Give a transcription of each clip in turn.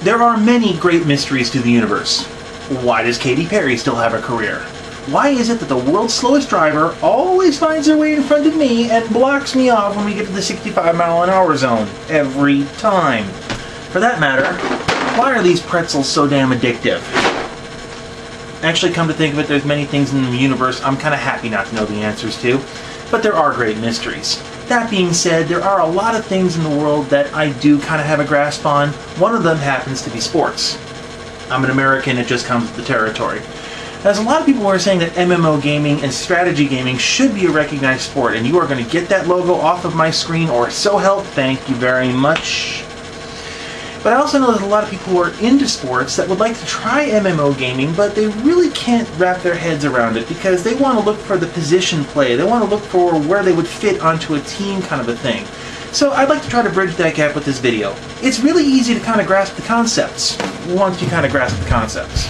There are many great mysteries to the universe. Why does Katy Perry still have a career? Why is it that the world's slowest driver always finds their way in front of me and blocks me off when we get to the 65-mile-an-hour zone? Every time. For that matter, why are these pretzels so damn addictive? Actually, come to think of it, there's many things in the universe I'm kind of happy not to know the answers to, but there are great mysteries. That being said, there are a lot of things in the world that I do kind of have a grasp on. One of them happens to be sports. I'm an American, it just comes with the territory. There's a lot of people who are saying that MMO gaming and strategy gaming should be a recognized sport, and you are going to get that logo off of my screen, or so help, thank you very much. But I also know there's a lot of people who are into sports that would like to try MMO gaming, but they really can't wrap their heads around it because they want to look for the position play. They want to look for where they would fit onto a team kind of a thing. So I'd like to try to bridge that gap with this video. It's really easy to kind of grasp the concepts once you kind of grasp the concepts.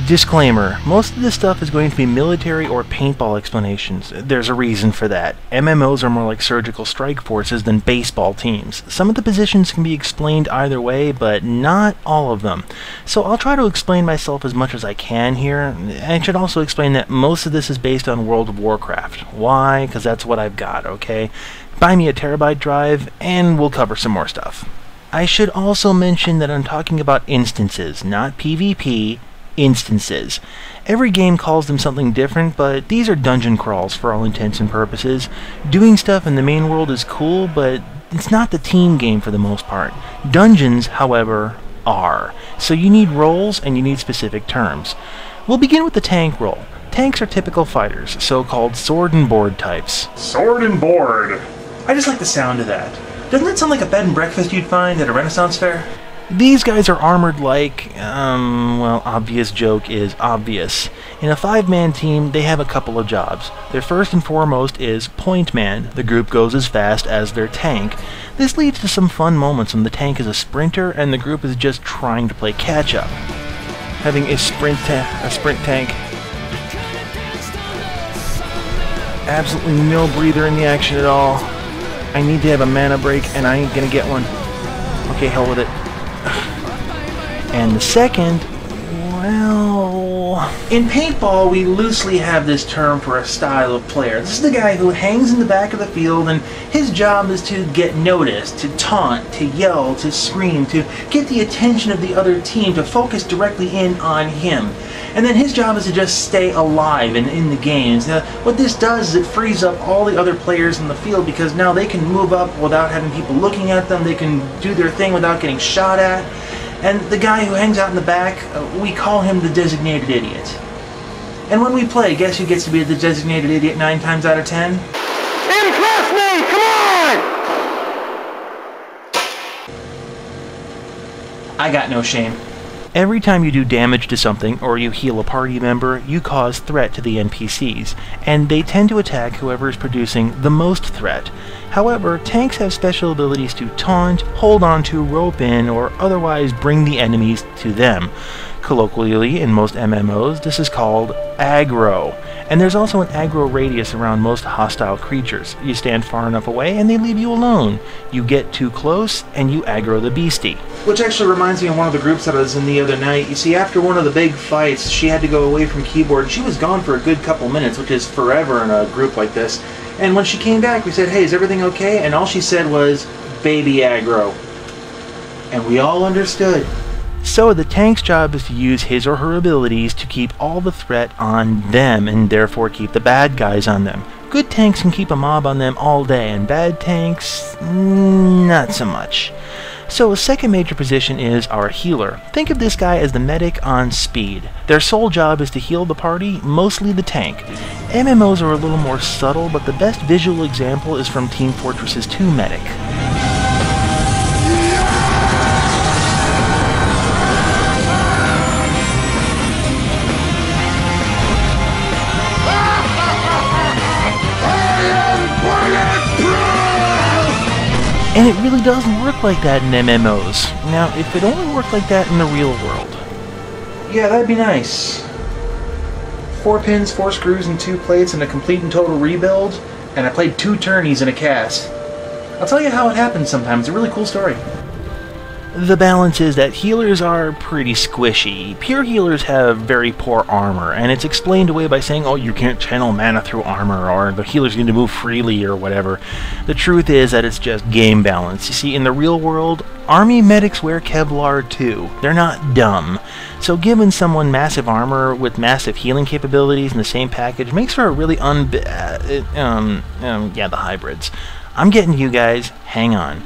Disclaimer, most of this stuff is going to be military or paintball explanations. There's a reason for that. MMOs are more like surgical strike forces than baseball teams. Some of the positions can be explained either way, but not all of them. So I'll try to explain myself as much as I can here. I should also explain that most of this is based on World of Warcraft. Why? Because that's what I've got, okay? Buy me a terabyte drive, and we'll cover some more stuff. I should also mention that I'm talking about instances, not PvP, instances. Every game calls them something different, but these are dungeon crawls for all intents and purposes. Doing stuff in the main world is cool, but it's not the team game for the most part. Dungeons, however, are. So you need roles and you need specific terms. We'll begin with the tank role. Tanks are typical fighters, so-called sword and board types. Sword and board. I just like the sound of that. Doesn't that sound like a bed and breakfast you'd find at a Renaissance fair? These guys are armored like, well, obvious joke is obvious. In a 5-man team, they have a couple of jobs. Their first and foremost is point man. The group goes as fast as their tank. This leads to some fun moments when the tank is a sprinter and the group is just trying to play catch-up. Having a sprint tank. Absolutely no breather in the action at all. I need to have a mana break and I ain't gonna get one. Okay, hell with it. And the second, well... In paintball, we loosely have this term for a style of player. This is the guy who hangs in the back of the field and his job is to get noticed, to taunt, to yell, to scream, to get the attention of the other team, to focus directly in on him. And then his job is to just stay alive and in the games. Now, what this does is it frees up all the other players in the field because now they can move up without having people looking at them. They can do their thing without getting shot at. And the guy who hangs out in the back, we call him the designated idiot. And when we play, guess who gets to be the designated idiot 9 times out of 10? Impress me! Come on! I got no shame. Every time you do damage to something, or you heal a party member, you cause threat to the NPCs, and they tend to attack whoever is producing the most threat. However, tanks have special abilities to taunt, hold on to, rope in, or otherwise bring the enemies to them. Colloquially, in most MMOs, this is called aggro. And there's also an aggro radius around most hostile creatures. You stand far enough away and they leave you alone. You get too close and you aggro the beastie. Which actually reminds me of one of the groups that I was in the other night. You see, after one of the big fights, she had to go away from keyboard. She was gone for a good couple minutes, which is forever in a group like this. And when she came back, we said, hey, is everything okay? And all she said was, baby aggro. And we all understood. So the tank's job is to use his or her abilities to keep all the threat on them and therefore keep the bad guys on them. Good tanks can keep a mob on them all day, and bad tanks, not so much. So a second major position is our healer. Think of this guy as the medic on speed. Their sole job is to heal the party, mostly the tank. MMOs are a little more subtle, but the best visual example is from Team Fortress's 2 medic. And it really doesn't work like that in MMOs. Now, if it only worked like that in the real world. Yeah, that'd be nice. 4 pins, 4 screws, and 2 plates, and a complete and total rebuild, and I played 2 tourneys in a cast. I'll tell you how it happens sometimes. It's a really cool story. The balance is that healers are pretty squishy. Pure healers have very poor armor, and it's explained away by saying, oh, you can't channel mana through armor, or the healers need to move freely, or whatever. The truth is that it's just game balance. You see, in the real world, army medics wear Kevlar too. They're not dumb. So giving someone massive armor with massive healing capabilities in the same package makes for a really yeah, the hybrids. I'm getting you guys. Hang on.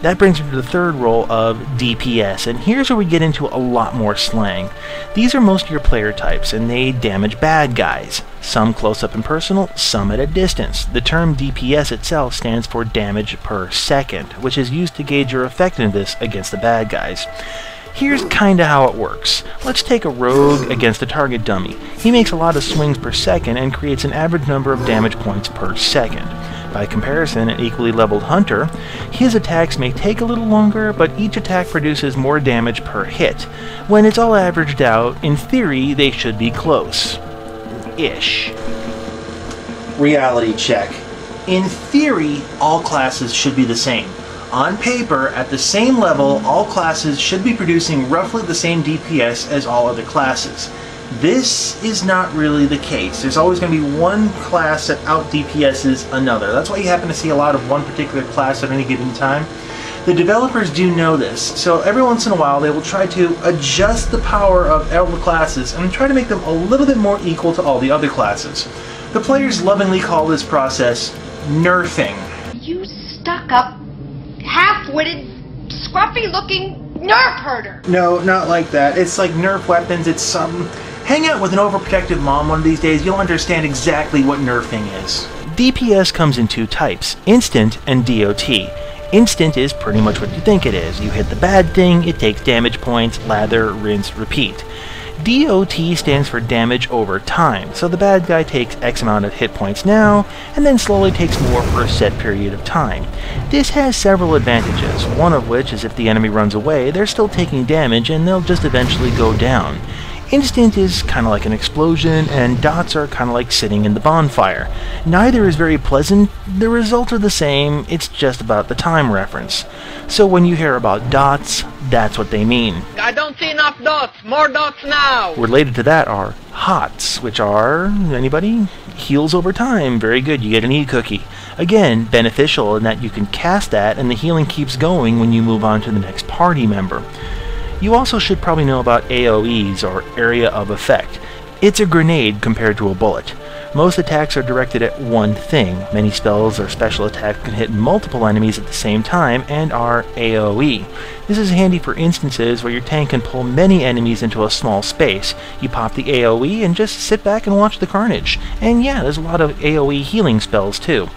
That brings me to the third role of DPS, and here's where we get into a lot more slang. These are most of your player types, and they damage bad guys. Some close up and personal, some at a distance. The term DPS itself stands for damage per second, which is used to gauge your effectiveness against the bad guys. Here's kinda how it works. Let's take a rogue against a target dummy. He makes a lot of swings per second and creates an average number of damage points per second. By comparison, an equally leveled hunter, his attacks may take a little longer, but each attack produces more damage per hit. When it's all averaged out, in theory, they should be close. Ish. Reality check. In theory, all classes should be the same. On paper, at the same level, all classes should be producing roughly the same DPS as all other classes. This is not really the case. There's always going to be one class that out DPSs another. That's why you happen to see a lot of one particular class at any given time. The developers do know this, so every once in a while they will try to adjust the power of all the classes and try to make them a little bit more equal to all the other classes. The players lovingly call this process nerfing. You stuck-up, half-witted, scruffy-looking nerf herder! No, not like that. It's like Nerf weapons. It's some... Hang out with an overprotective mom one of these days, you'll understand exactly what nerfing is. DPS comes in 2 types, Instant and DOT. Instant is pretty much what you think it is. You hit the bad thing, it takes damage points, lather, rinse, repeat. DOT stands for damage over time, so the bad guy takes X amount of hit points now, and then slowly takes more for a set period of time. This has several advantages, one of which is if the enemy runs away, they're still taking damage and they'll just eventually go down. Instant is kind of like an explosion, and dots are kind of like sitting in the bonfire. Neither is very pleasant, the results are the same, it's just about the time reference. So when you hear about dots, that's what they mean. I don't see enough dots, more dots now! Related to that are HOTS, which are, anybody? Heals over time, very good, you get an E-cookie. Again, beneficial in that you can cast that and the healing keeps going when you move on to the next party member. You also should probably know about AoEs, or Area of Effect. It's a grenade compared to a bullet. Most attacks are directed at one thing. Many spells or special attacks can hit multiple enemies at the same time and are AoE. This is handy for instances where your tank can pull many enemies into a small space. You pop the AoE and just sit back and watch the carnage. And yeah, there's a lot of AoE healing spells too.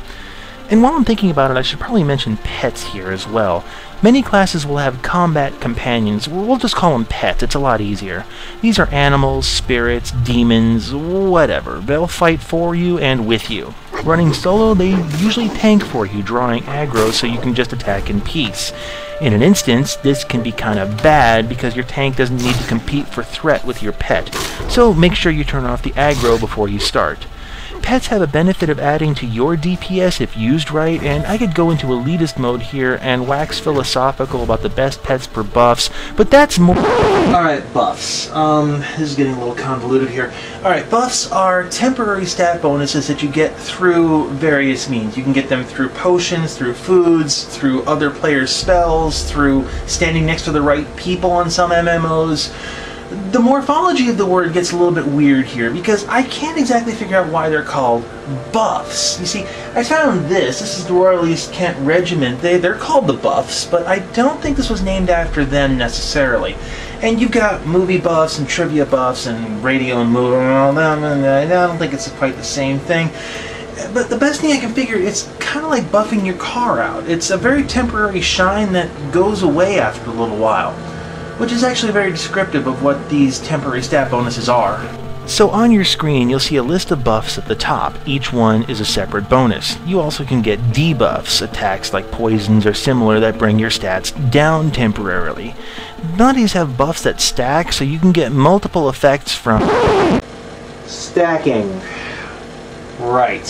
And while I'm thinking about it, I should probably mention pets here as well. Many classes will have combat companions. We'll just call them pets, it's a lot easier. These are animals, spirits, demons, whatever. They'll fight for you and with you. Running solo, they usually tank for you, drawing aggro so you can just attack in peace. In an instance, this can be kind of bad because your tank doesn't need to compete for threat with your pet, so make sure you turn off the aggro before you start. Pets have a benefit of adding to your DPS if used right, and I could go into elitist mode here and wax philosophical about the best pets per buffs, but that's more... Alright, buffs. This is getting a little convoluted here. Alright, buffs are temporary stat bonuses that you get through various means. You can get them through potions, through foods, through other players' spells, through standing next to the right people on some MMOs. The morphology of the word gets a little bit weird here because I can't exactly figure out why they're called buffs. You see, I found this is the Royal East Kent Regiment. They're called the Buffs, but I don't think this was named after them necessarily. And you've got movie buffs and trivia buffs and radio and movie and all that, and I don't think it's quite the same thing. But the best thing I can figure, it's kind of like buffing your car out. It's a very temporary shine that goes away after a little while, which is actually very descriptive of what these temporary stat bonuses are. So on your screen you'll see a list of buffs at the top. Each one is a separate bonus. You also can get debuffs, attacks like poisons or similar that bring your stats down temporarily. None of these have buffs that stack, so you can get multiple effects from... Stacking. Right.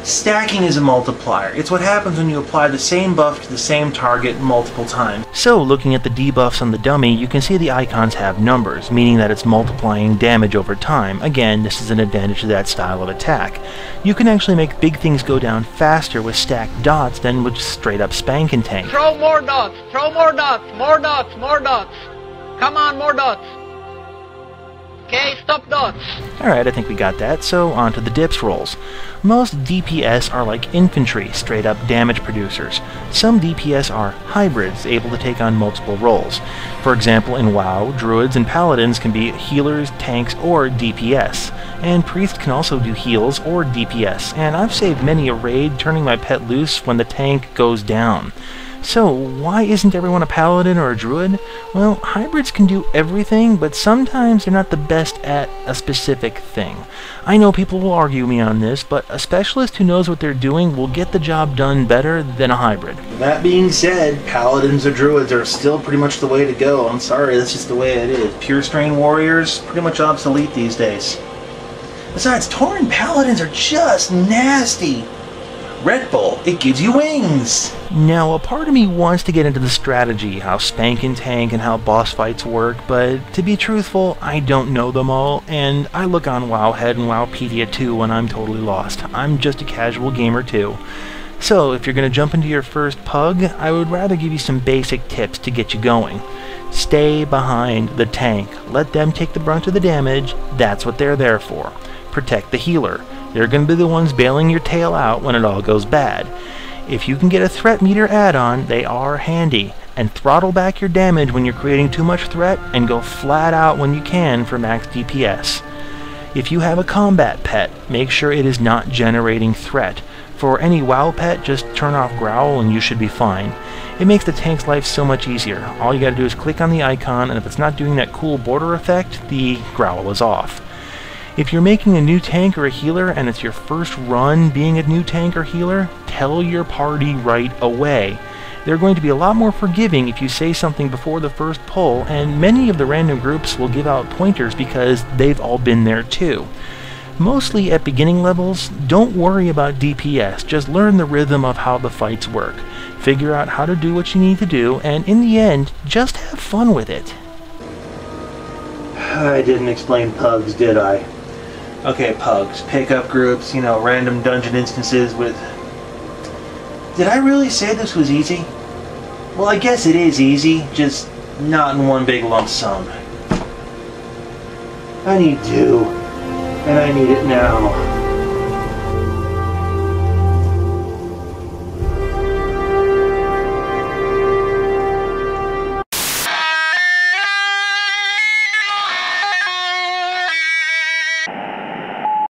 Stacking is a multiplier. It's what happens when you apply the same buff to the same target multiple times. So, looking at the debuffs on the dummy, you can see the icons have numbers, meaning that it's multiplying damage over time. Again, this is an advantage to that style of attack. You can actually make big things go down faster with stacked dots than with straight up spank and tank. Throw more dots! Throw more dots! More dots! More dots! Come on, more dots! Okay, stop dots! Alright, I think we got that, so on to the dips rolls. Most DPS are like infantry, straight up damage producers. Some DPS are hybrids, able to take on multiple roles. For example, in WoW, druids and paladins can be healers, tanks, or DPS. And priests can also do heals or DPS, and I've saved many a raid turning my pet loose when the tank goes down. So, why isn't everyone a paladin or a druid? Well, hybrids can do everything, but sometimes they're not the best at a specific thing. I know people will argue me on this, but a specialist who knows what they're doing will get the job done better than a hybrid. That being said, paladins or druids are still pretty much the way to go. I'm sorry, that's just the way it is. Pure strain warriors, pretty much obsolete these days. Besides, Tauren paladins are just nasty. Red Bull, it gives you wings! Now, a part of me wants to get into the strategy, how spank and tank and how boss fights work, but to be truthful, I don't know them all, and I look on Wowhead and Wowpedia too when I'm totally lost. I'm just a casual gamer too. So, if you're going to jump into your first pug, I would rather give you some basic tips to get you going. Stay behind the tank. Let them take the brunt of the damage. That's what they're there for. Protect the healer. They're going to be the ones bailing your tail out when it all goes bad. If you can get a threat meter add-on, they are handy. And throttle back your damage when you're creating too much threat, and go flat out when you can for max DPS. If you have a combat pet, make sure it is not generating threat. For any WoW pet, just turn off Growl and you should be fine. It makes the tank's life so much easier. All you gotta do is click on the icon, and if it's not doing that cool border effect, the Growl is off. If you're making a new tank or a healer and it's your first run being a new tank or healer, tell your party right away. They're going to be a lot more forgiving if you say something before the first pull, and many of the random groups will give out pointers because they've all been there too. Mostly at beginning levels, don't worry about DPS, just learn the rhythm of how the fights work. Figure out how to do what you need to do, and in the end, just have fun with it. I didn't explain pugs, did I? Okay, pugs. Pickup groups, you know, random dungeon instances with... Did I really say this was easy? Well, I guess it is easy, just not in one big lump sum. I need dew, and I need it now.